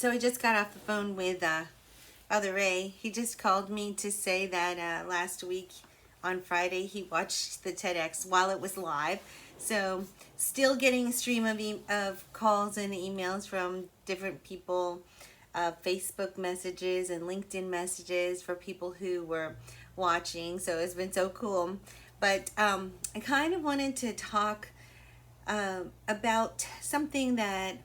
So I just got off the phone with Father Ray. He just called me to say that last week on Friday he watched the TEDx while it was live. So still getting a stream of calls and emails from different people, Facebook messages and LinkedIn messages for people who were watching. So it's been so cool. But I kind of wanted to talk about something that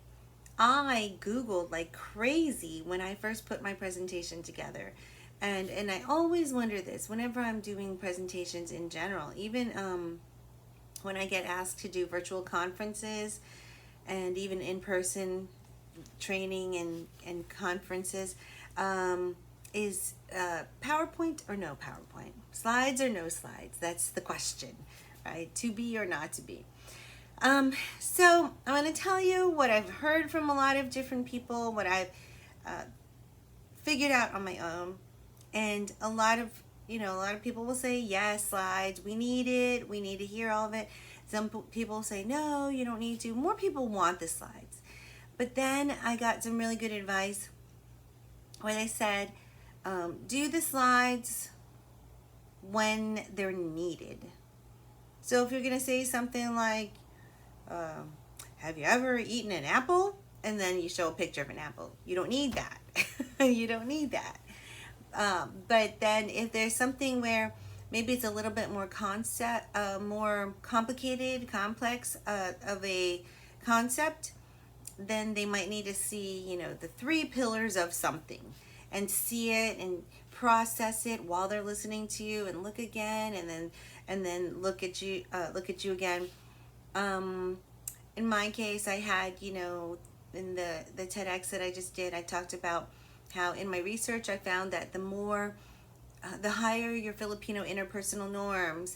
I Googled like crazy when I first put my presentation together. And I always wonder this whenever I'm doing presentations in general, even when I get asked to do virtual conferences and even in-person training and conferences, is PowerPoint or no PowerPoint? Slides or no slides? That's the question, right? To be or not to be. So I'm going to tell you what I've heard from a lot of different people, what I've figured out on my own, and a lot of people will say yes, slides, we need it, we need to hear all of it. Some people say no, you don't need to. More people want the slides, but then I got some really good advice where they said do the slides when they're needed. So if you're going to say something like have you ever eaten an apple? And then you show a picture of an apple. You don't need that. You don't need that. But then if there's something where maybe it's a little bit more more complicated, complex of a concept, then they might need to see, the 3 pillars of something and see it and process it while they're listening to you and look again and then look at you again. In my case, I had, in the TEDx that I just did, I talked about how in my research I found that the higher your Filipino interpersonal norms,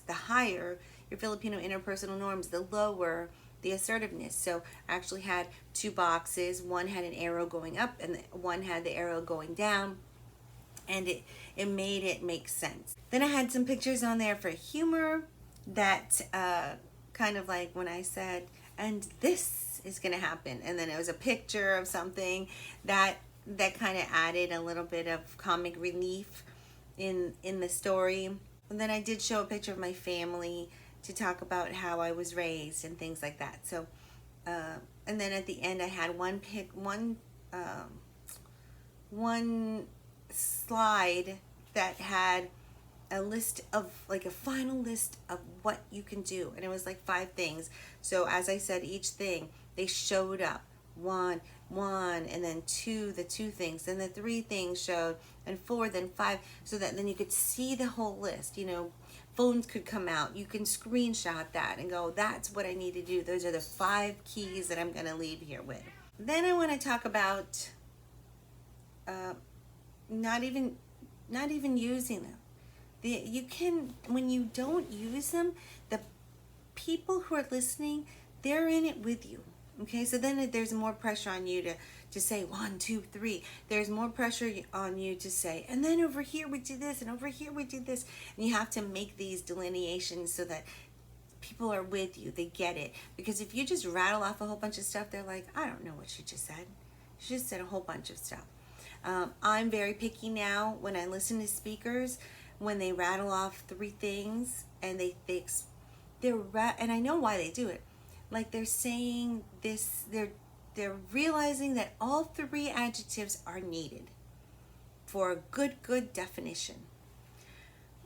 the lower the assertiveness. So I actually had 2 boxes. One had an arrow going up and one had the arrow going down. And it made it make sense. Then I had some pictures on there for humor that kind of like when I said, and this is going to happen. And then it was a picture of something that kind of added a little bit of comic relief in the story. And then I did show a picture of my family to talk about how I was raised and things like that. So, and then at the end I had one slide that had a list of like a final list of what you can do, and it was like 5 things. So as I said, each thing they showed up one, and then 2, the 2 things, then the 3 things showed, and 4, then 5, so that then you could see the whole list. Phones could come out, you can screenshot that and go, that's what I need to do. Those are the 5 keys that I'm going to leave here with. Then I want to talk about not even using them. You can, when you don't use them, the people who are listening, they're in it with you. Okay, so then there's more pressure on you to say 1, 2, 3. There's more pressure on you to say, and then over here we do this, and over here we do this. And you have to make these delineations so that people are with you, they get it. Because if you just rattle off a whole bunch of stuff, they're like, I don't know what she just said. She just said a whole bunch of stuff. I'm very picky now when I listen to speakers. When they rattle off 3 things and and I know why they do it. Like they're saying this, they're realizing that all 3 adjectives are needed for a good definition.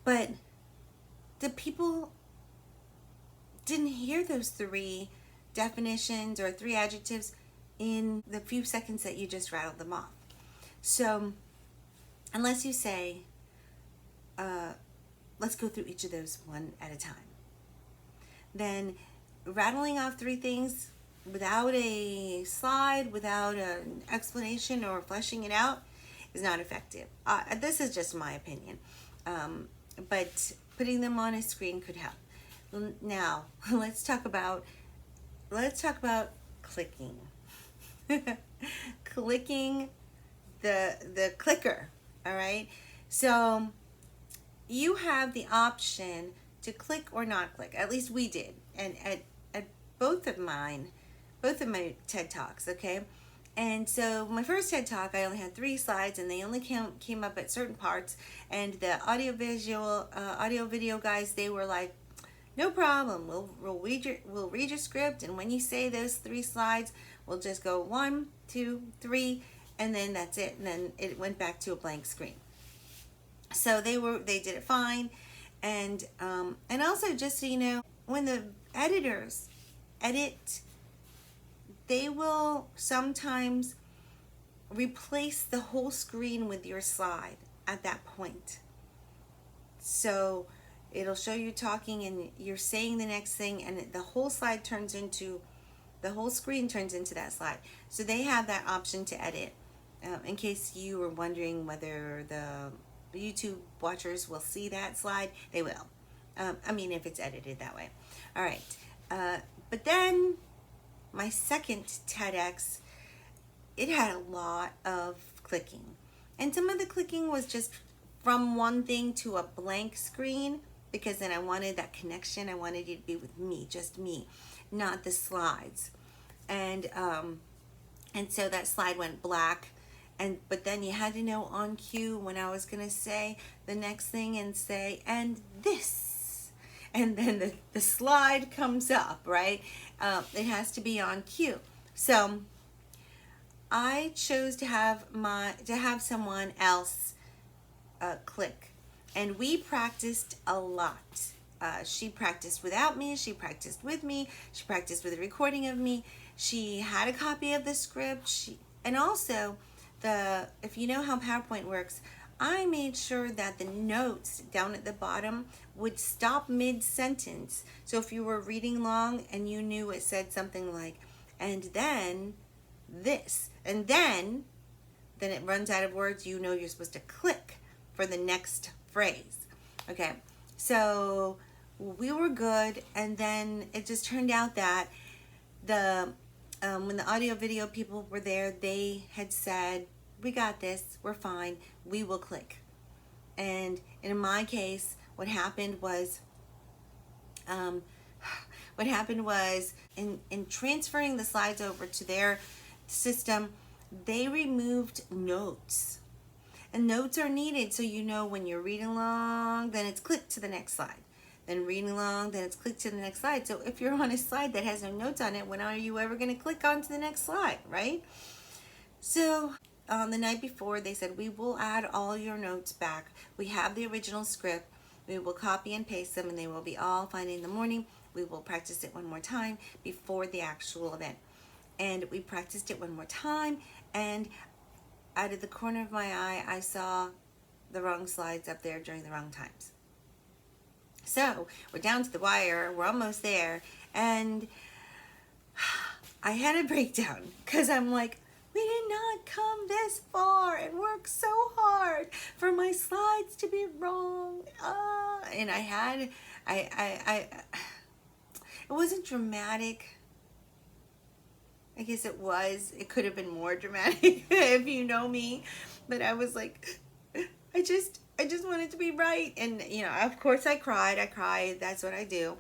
But the people didn't hear those 3 definitions or 3 adjectives in the few seconds that you just rattled them off. So unless you say, let's go through each of those one at a time, then rattling off 3 things without a slide, without an explanation or fleshing it out is not effective. This is just my opinion, but putting them on a screen could help. Now let's talk about clicking. Clicking the clicker. All right, so you have the option to click or not click. At least we did, and at both of my TED Talks. Okay, And so my first TED Talk, I only had 3 slides, and they only came up at certain parts. And the audio video guys, they were like, "No problem. We'll read your script, and when you say those 3 slides, we'll just go 1, 2, 3, and then that's it." And then it went back to a blank screen. So they did it fine, and also, just so you know, when the editors edit, they will sometimes replace the whole screen with your slide at that point. So it'll show you talking and you're saying the next thing, and the whole screen turns into that slide. So they have that option to edit. In case you were wondering whether the YouTube watchers will see that slide, they will. If it's edited that way. All right. But then my second TEDx, it had a lot of clicking. And some of the clicking was just from one thing to a blank screen, because then I wanted that connection. I wanted it to be with me, just me, not the slides. And so that slide went black. But then you had to know on cue when I was going to say the next thing and say, "and this." And then the slide comes up, right? It has to be on cue. So I chose to have someone else click, and we practiced a lot. She practiced without me. She practiced with me. She practiced with a recording of me. She had a copy of the script. And also, if you know how PowerPoint works, I made sure that the notes down at the bottom would stop mid-sentence. So if you were reading long and you knew it said something like, "and then this," and then it runs out of words, you know you're supposed to click for the next phrase. Okay, so we were good, and then it just turned out that when the audio video people were there, they had said, "We got this, we're fine, we will click." And in my case, what happened was in transferring the slides over to their system, they removed notes. And notes are needed, so you know when you're reading along, then it's click to the next slide. Then reading along, then it's click to the next slide. So if you're on a slide that has no notes on it, when are you ever going to click on to the next slide, right? So the night before, they said, "We will add all your notes back. We have the original script. We will copy and paste them, and they will be all fine in the morning. We will practice it one more time before the actual event." And we practiced it one more time, and out of the corner of my eye, I saw the wrong slides up there during the wrong times. So we're down to the wire. We're almost there. And I had a breakdown because I'm like, we did not come this far and work so hard for my slides to be wrong. And it wasn't dramatic. I guess it was. It could have been more dramatic if you know me. But I was like, I just want it to be right. And, of course I cried. That's what I do.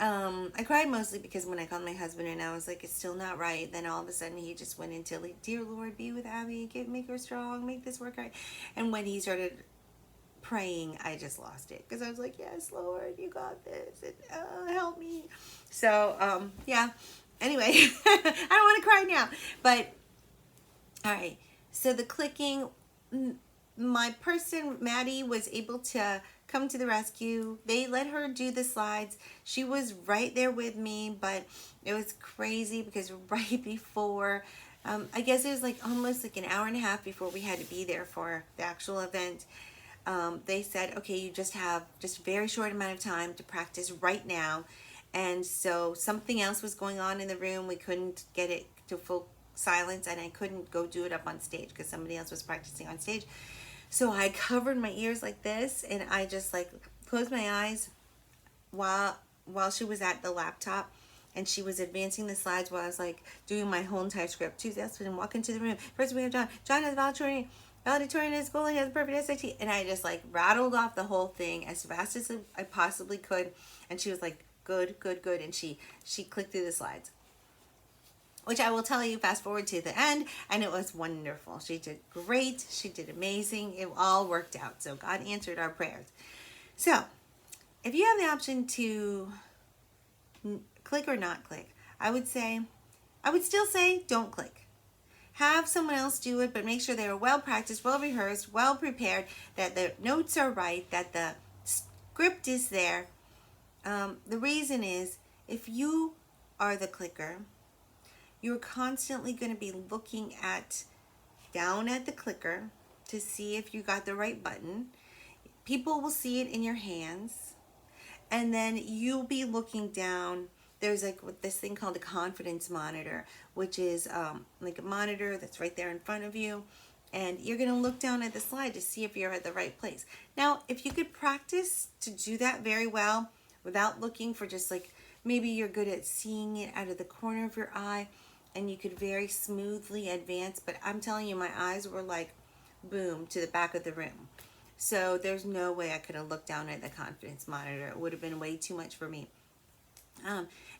I cried mostly because when I called my husband and I was like, "It's still not right," then all of a sudden he just went into, like, "Dear Lord, be with Abby, make her strong, make this work right." And when he started praying, I just lost it because I was like, "Yes, Lord, you got this, and help me." So, yeah. Anyway, I don't want to cry now. But, all right. So the clicking, my person, Maddie, was able to come to the rescue. They let her do the slides. She was right there with me, but it was crazy because right before, I guess it was like almost like an hour and a half before we had to be there for the actual event. They said, "Okay, you just have just a very short amount of time to practice right now." And so something else was going on in the room. We couldn't get it to full silence, and I couldn't go do it up on stage because somebody else was practicing on stage. So I covered my ears like this, and I just like closed my eyes while she was at the laptop, and she was advancing the slides while I was like doing my whole entire script. Tuesday, that's when I walk into the room. First we have John. John has valedictorian in school, and he has a perfect SAT. And I just like rattled off the whole thing as fast as I possibly could. And she was like, "Good, good, good." And she clicked through the slides. which I will tell you, fast forward to the end, and it was wonderful. She did great. She did amazing. It all worked out. So God answered our prayers. So if you have the option to click or not click, I would still say don't click. Have someone else do it, but make sure they are well practiced, well rehearsed, well prepared, that the notes are right, that the script is there. The reason is, if you are the clicker, you're constantly going to be looking down at the clicker to see if you got the right button. People will see it in your hands, and then you'll be looking down. There's like this thing called a confidence monitor, which is like a monitor that's right there in front of you, and you're going to look down at the slide to see if you're at the right place. Now, if you could practice to do that very well without looking for just like, maybe you're good at seeing it out of the corner of your eye and you could very smoothly advance, but I'm telling you, my eyes were like boom to the back of the room. So there's no way I could have looked down at the confidence monitor. It would have been way too much for me.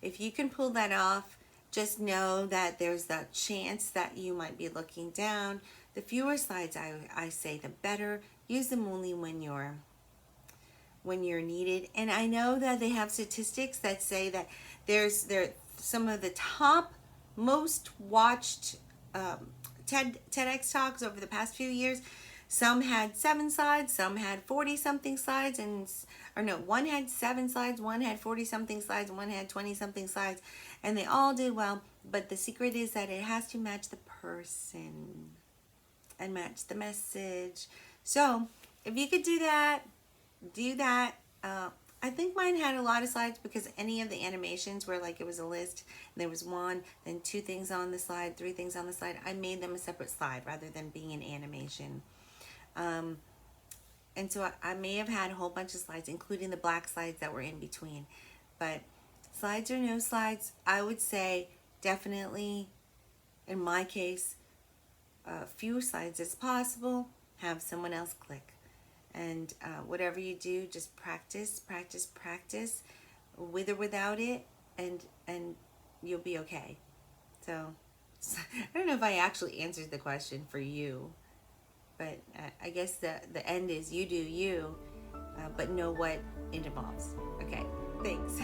If you can pull that off, just know that there's that chance that you might be looking down. The fewer slides I say, the better. Use them only when you're needed. And I know that they have statistics that say that there's some of the top most watched TEDx talks over the past few years. Some had 7 slides, some had 40-something slides, one had 7 slides, one had 40-something slides, one had 20-something slides, and they all did well. But the secret is that it has to match the person and match the message. So if you could do that, do that. I think mine had a lot of slides because any of the animations where like it was a list and there was 1, then 2 things on the slide, 3 things on the slide. I made them a separate slide rather than being an animation. And so I may have had a whole bunch of slides, including the black slides that were in between. But slides or no slides, I would say definitely, in my case, fewer slides as possible. Have someone else click. And whatever you do, just practice, practice, practice, with or without it, and you'll be okay. So I don't know if I actually answered the question for you, but I guess the end is you do you, but know what it involves. Okay, thanks.